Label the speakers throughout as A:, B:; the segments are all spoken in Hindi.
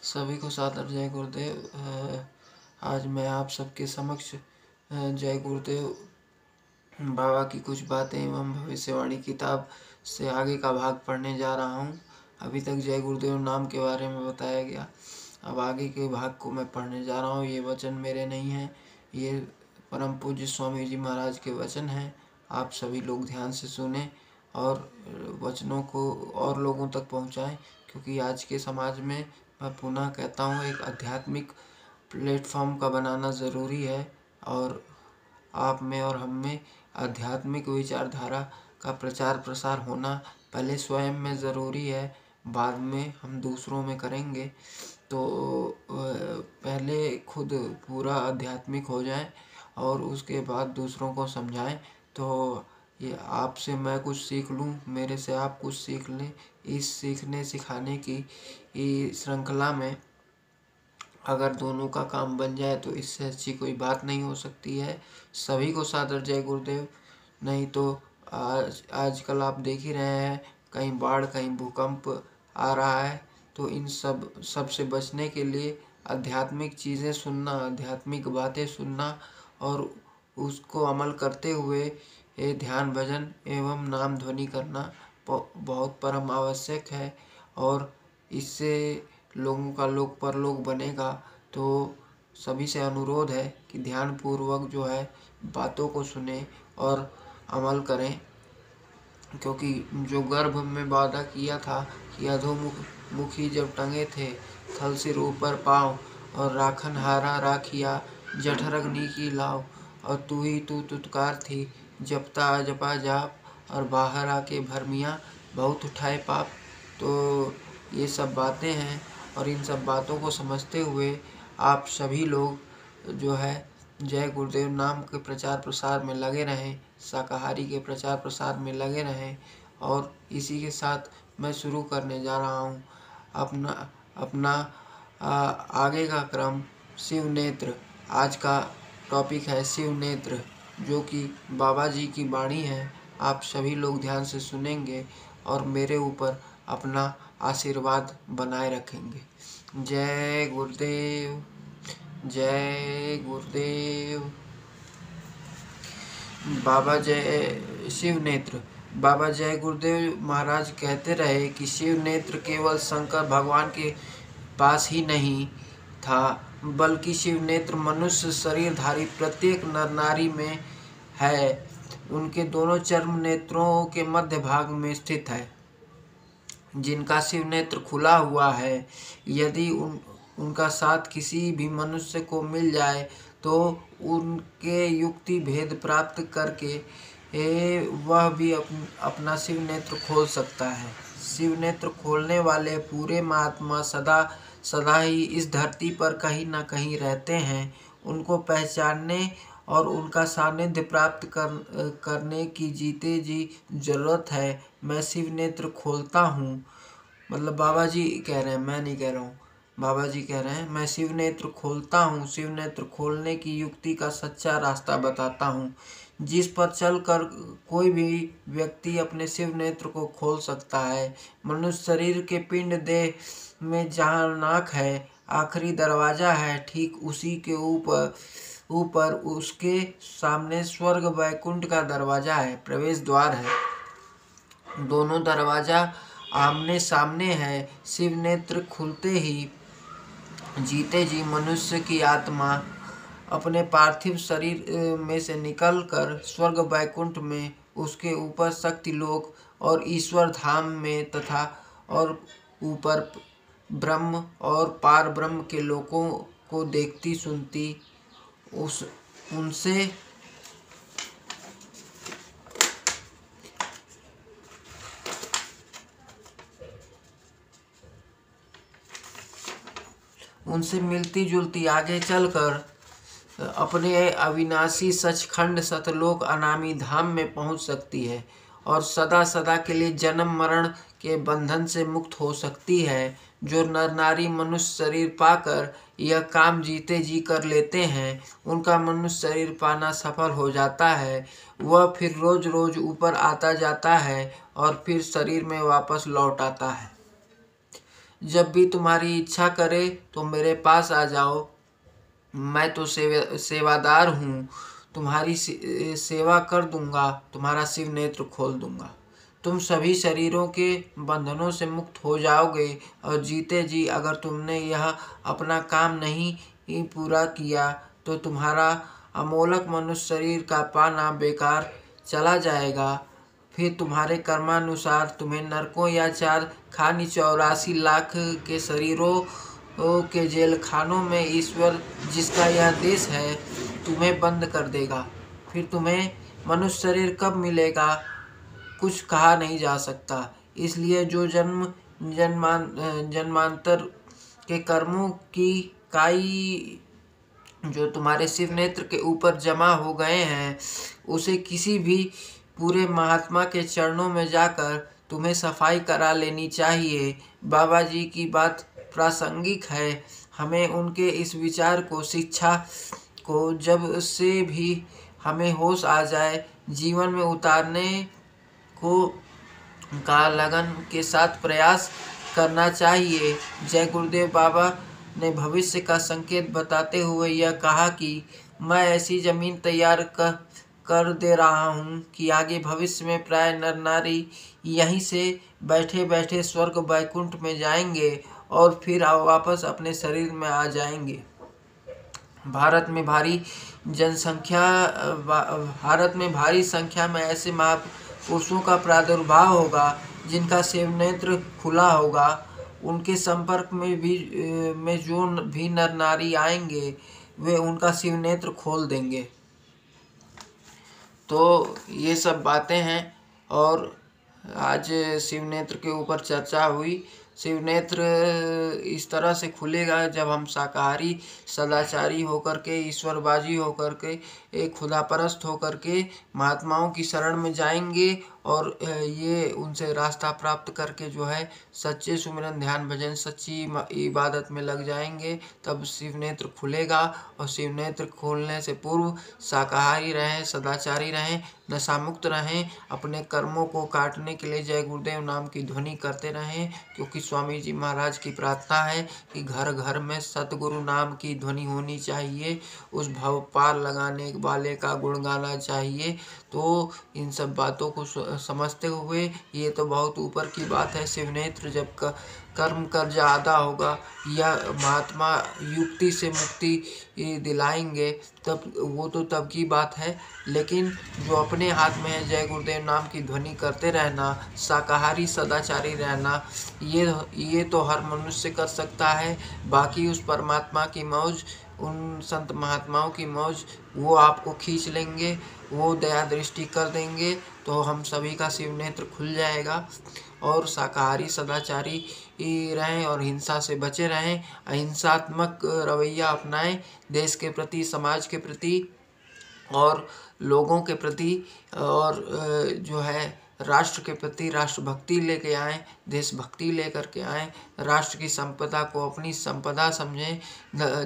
A: सभी को सादर जय गुरुदेव। आज मैं आप सबके समक्ष जय गुरुदेव बाबा की कुछ बातें एवं भविष्यवाणी किताब से आगे का भाग पढ़ने जा रहा हूँ। अभी तक जय गुरुदेव नाम के बारे में बताया गया, अब आगे के भाग को मैं पढ़ने जा रहा हूँ। ये वचन मेरे नहीं हैं, ये परम पूज्य स्वामी जी महाराज के वचन हैं। आप सभी लोग ध्यान से सुने और वचनों को और लोगों तक पहुँचाएँ, क्योंकि आज के समाज में मैं पुनः कहता हूँ एक आध्यात्मिक प्लेटफॉर्म का बनाना ज़रूरी है और आप में और हम में आध्यात्मिक विचारधारा का प्रचार प्रसार होना पहले स्वयं में ज़रूरी है, बाद में हम दूसरों में करेंगे। तो पहले खुद पूरा आध्यात्मिक हो जाए और उसके बाद दूसरों को समझाएं। तो ये आपसे मैं कुछ सीख लूँ, मेरे से आप कुछ सीख लें। इस सीखने सिखाने की श्रृंखला में अगर दोनों का काम बन जाए तो इससे अच्छी कोई बात नहीं हो सकती है। सभी को सादर जय गुरुदेव। नहीं तो आजकल आप देख ही रहे हैं, कहीं बाढ़ कहीं भूकंप आ रहा है। तो इन सब से बचने के लिए आध्यात्मिक चीज़ें सुनना, आध्यात्मिक बातें सुनना और उसको अमल करते हुए ये ध्यान भजन एवं नाम ध्वनि करना बहुत परम आवश्यक है। और इससे लोगों का लोक परलोक बनेगा। तो सभी से अनुरोध है कि ध्यान पूर्वक जो है बातों को सुने और अमल करें, क्योंकि जो गर्भ में वादा किया था कि अधोमुखी जब टंगे थे, थल सिर ऊपर पाँव और राखन हारा राखिया जठरग्नि की लाव, और तू ही तू तुतकार थी जपता जपा जाप, और बाहर आके भरमिया बहुत उठाए पाप। तो ये सब बातें हैं और इन सब बातों को समझते हुए आप सभी लोग जो है जय गुरुदेव नाम के प्रचार प्रसार में लगे रहें, शाकाहारी के प्रचार प्रसार में लगे रहें। और इसी के साथ मैं शुरू करने जा रहा हूँ अपना आगे का क्रम शिव नेत्र। आज का टॉपिक है शिव नेत्र, जो कि बाबा जी की वाणी है। आप सभी लोग ध्यान से सुनेंगे और मेरे ऊपर अपना आशीर्वाद बनाए रखेंगे। जय गुरुदेव, जय गुरुदेव। बाबा जय शिव नेत्र। बाबा जय गुरुदेव महाराज कहते रहे कि शिव नेत्र केवल शंकर भगवान के पास ही नहीं था, बल्कि शिव नेत्र मनुष्य शरीरधारी प्रत्येक नर नारी में है। उनके दोनों चर्म नेत्रों के मध्य भाग में स्थित है, जिनका शिव नेत्र खुला हुआ है। यदि उनका साथ किसी भी मनुष्य को मिल जाए तो उनके युक्ति भेद प्राप्त करके वह भी अपना शिव नेत्र खोल सकता है। शिव नेत्र खोलने वाले पूरे महात्मा सदा सदा ही इस धरती पर कहीं न कहीं रहते हैं। उनको पहचानने और उनका सानिध्य प्राप्त करने की जीते जी जरूरत है। मैं शिव नेत्र खोलता हूँ, मतलब बाबा जी कह रहे हैं, मैं नहीं कह रहा हूँ, बाबा जी कह रहे हैं। मैं शिव नेत्र खोलता हूँ, शिव नेत्र खोलने की युक्ति का सच्चा रास्ता बताता हूँ, जिस पर चलकर कोई भी व्यक्ति अपने शिव नेत्र को खोल सकता है। मनुष्य शरीर के पिंड देह में जहाँ नाक है, आखिरी दरवाजा है, ठीक उसी के ऊपर उसके सामने स्वर्ग वैकुंठ का दरवाजा है, प्रवेश द्वार है। दोनों दरवाजा आमने सामने है। शिव नेत्र खुलते ही जीते जी मनुष्य की आत्मा अपने पार्थिव शरीर में से निकलकर स्वर्ग वैकुंठ में, उसके ऊपर शक्ति लोक और ईश्वर धाम में तथा और ऊपर ब्रह्म और पार ब्रह्म के लोकों को देखती सुनती उनसे मिलती जुलती आगे चलकर अपने अविनाशी सचखंड सतलोक अनामी धाम में पहुंच सकती है और सदा सदा के लिए जन्म मरण के बंधन से मुक्त हो सकती है। जो नर नारी मनुष्य शरीर पाकर यह काम जीते जी कर लेते हैं, उनका मनुष्य शरीर पाना सफल हो जाता है। वह फिर रोज रोज ऊपर आता जाता है और फिर शरीर में वापस लौट आता है। जब भी तुम्हारी इच्छा करे तो मेरे पास आ जाओ, मैं तो सेवादार हूँ, तुम्हारी सेवा कर दूंगा, तुम्हारा शिव नेत्र खोल दूंगा। तुम सभी शरीरों के बंधनों से मुक्त हो जाओगे और जीते जी अगर तुमने यह अपना काम नहीं पूरा किया तो तुम्हारा अमोलक मनुष्य शरीर का पाना बेकार चला जाएगा। फिर तुम्हारे कर्मानुसार तुम्हें नरकों या 4 84 लाख के शरीरों के जेल खानों में ईश्वर, जिसका यह देश है, तुम्हें बंद कर देगा। फिर तुम्हें मनुष्य शरीर कब मिलेगा कुछ कहा नहीं जा सकता। इसलिए जो जन्मांतर के कर्मों की काई जो तुम्हारे शिव नेत्र के ऊपर जमा हो गए हैं, उसे किसी भी पूरे महात्मा के चरणों में जाकर तुम्हें सफाई करा लेनी चाहिए। बाबा जी की बात प्रासंगिक है। हमें उनके इस विचार को, शिक्षा को जब से भी हमें होश आ जाए जीवन में उतारने को का लगन के साथ प्रयास करना चाहिए। जय गुरुदेव बाबा ने भविष्य का संकेत बताते हुए यह कहा कि मैं ऐसी जमीन तैयार कर दे रहा हूँ कि आगे भविष्य में प्राय नर नारी यहीं से बैठे बैठे स्वर्ग वैकुंठ में जाएंगे और फिर वापस अपने शरीर में आ जाएंगे। भारत में भारी संख्या में ऐसे महापुरुषों का प्रादुर्भाव होगा जिनका शिव नेत्र खुला होगा। उनके संपर्क में जो भी नर नारी आएंगे वे उनका शिव नेत्र खोल देंगे। तो ये सब बातें हैं और आज शिव नेत्र के ऊपर चर्चा हुई। शिव नेत्र इस तरह से खुलेगा जब हम शाकाहारी सदाचारी होकर के, ईश्वरबाजी होकर के, एक खुदापरस्त होकर के महात्माओं की शरण में जाएंगे और ये उनसे रास्ता प्राप्त करके जो है सच्चे सुमिरन ध्यान भजन सच्ची इबादत में लग जाएंगे। तब शिव नेत्र खुलेगा और शिव नेत्र खोलने से पूर्व शाकाहारी रहें, सदाचारी रहें, नशा मुक्त रहें, अपने कर्मों को काटने के लिए जय गुरुदेव नाम की ध्वनि करते रहें। क्योंकि स्वामी जी महाराज की प्रार्थना है कि घर घर में सतगुरु नाम की ध्वनि होनी चाहिए, उस भव पार लगाने वाले का गुण गाना चाहिए। तो इन सब बातों को समझते हुए, ये तो बहुत ऊपर की बात है, शिव नेत्र जब कर्म कर्जा आधा होगा या महात्मा युक्ति से मुक्ति दिलाएंगे तब वो तो तब की बात है। लेकिन जो अपने हाथ में है जय गुरुदेव नाम की ध्वनि करते रहना, शाकाहारी सदाचारी रहना, ये तो हर मनुष्य कर सकता है। बाकी उस परमात्मा की मौज, उन संत महात्माओं की मौज वो आपको खींच लेंगे, वो दया दृष्टि कर देंगे तो हम सभी का शिव नेत्र खुल जाएगा। और शाकाहारी सदाचारी रहें और हिंसा से बचे रहें, अहिंसात्मक रवैया अपनाएं, देश के प्रति, समाज के प्रति और लोगों के प्रति और जो है राष्ट्र के प्रति राष्ट्रभक्ति लेके आएँ, देशभक्ति लेकर के आएँ, राष्ट्र की संपदा को अपनी संपदा समझें,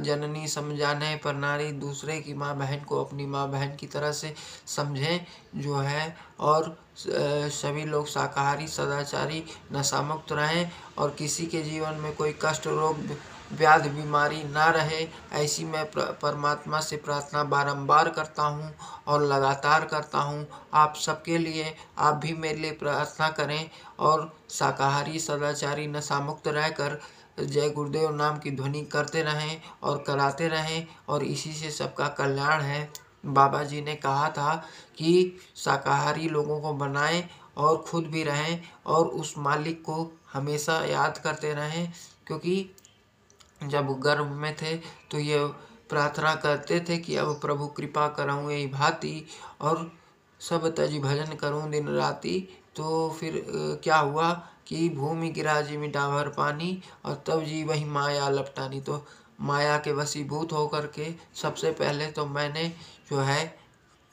A: जननी समझाने पर नारी, दूसरे की माँ बहन को अपनी माँ बहन की तरह से समझें जो है। और सभी लोग शाकाहारी सदाचारी नशा मुक्त रहें और किसी के जीवन में कोई कष्ट, रोग, व्याधि, बीमारी ना रहे, ऐसी मैं परमात्मा से प्रार्थना बारंबार करता हूँ और लगातार करता हूँ। आप सबके लिए, आप भी मेरे लिए प्रार्थना करें और शाकाहारी सदाचारी नशा मुक्त रहकर जय गुरुदेव नाम की ध्वनि करते रहें और कराते रहें और इसी से सबका कल्याण है। बाबा जी ने कहा था कि शाकाहारी लोगों को बनाएं और खुद भी रहें और उस मालिक को हमेशा याद करते रहें। क्योंकि जब गर्भ में थे तो ये प्रार्थना करते थे कि अब प्रभु कृपा कराऊँ यही भांति और सब तज भजन करूँ दिन राति। तो फिर क्या हुआ कि भूमि गिरा जी मिटावर पानी और तब जी वही माया लपटानी। तो माया के वशीभूत होकर के सबसे पहले तो मैंने जो है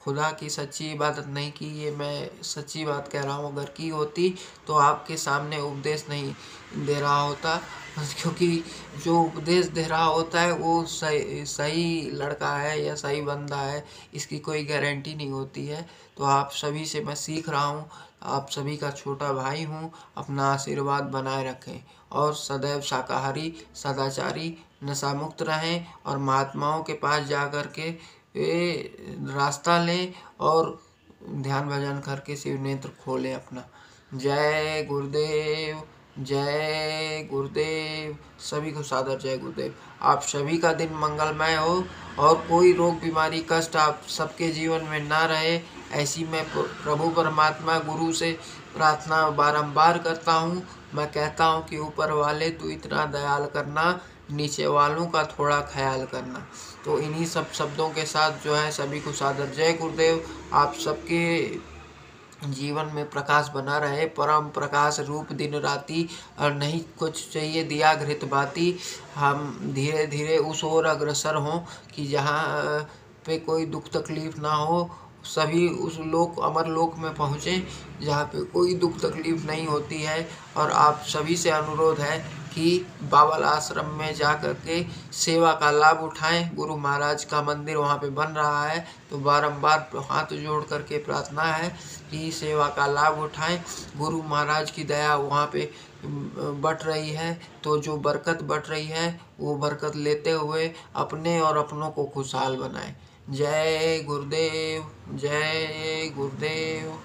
A: खुदा की सच्ची इबादत नहीं की। ये मैं सच्ची बात कह रहा हूँ, अगर की होती तो आपके सामने उपदेश नहीं दे रहा होता। क्योंकि जो उपदेश दे रहा होता है वो सही लड़का है या सही बंदा है, इसकी कोई गारंटी नहीं होती है। तो आप सभी से मैं सीख रहा हूँ आप सभी का छोटा भाई हूँ, अपना आशीर्वाद बनाए रखें और सदैव शाकाहारी, सदाचारी, नशा मुक्त रहें और महात्माओं के पास जा कर के रास्ता लें और ध्यान भजन करके शिव नेत्र खोलें अपना। जय गुरुदेव, जय गुरुदेव। सभी को सादर जय गुरुदेव। आप सभी का दिन मंगलमय हो और कोई रोग बीमारी कष्ट आप सबके जीवन में ना रहे, ऐसी मैं प्रभु परमात्मा गुरु से प्रार्थना बारंबार करता हूँ। मैं कहता हूँ कि ऊपर वाले तू इतना दयाल करना, नीचे वालों का थोड़ा ख्याल करना। तो इन्हीं सब शब्दों के साथ जो है सभी को सादर जय गुरुदेव। आप सबके जीवन में प्रकाश बना रहे, परम प्रकाश रूप दिन राति, और नहीं कुछ चाहिए दिया घृत बाती। हम धीरे धीरे उस ओर अग्रसर हों कि जहाँ पे कोई दुख तकलीफ ना हो, सभी उस लोक अमर लोक में पहुँचें जहाँ पे कोई दुख तकलीफ नहीं होती है। और आप सभी से अनुरोध है कि बावल आश्रम में जा कर के सेवा का लाभ उठाएं। गुरु महाराज का मंदिर वहाँ पे बन रहा है, तो बारंबार हाथ जोड़ करके प्रार्थना है कि सेवा का लाभ उठाएं। गुरु महाराज की दया वहाँ पे बट रही है, तो जो बरकत बट रही है वो बरकत लेते हुए अपने और अपनों को खुशहाल बनाएं। जय गुरुदेव, जय गुरुदेव।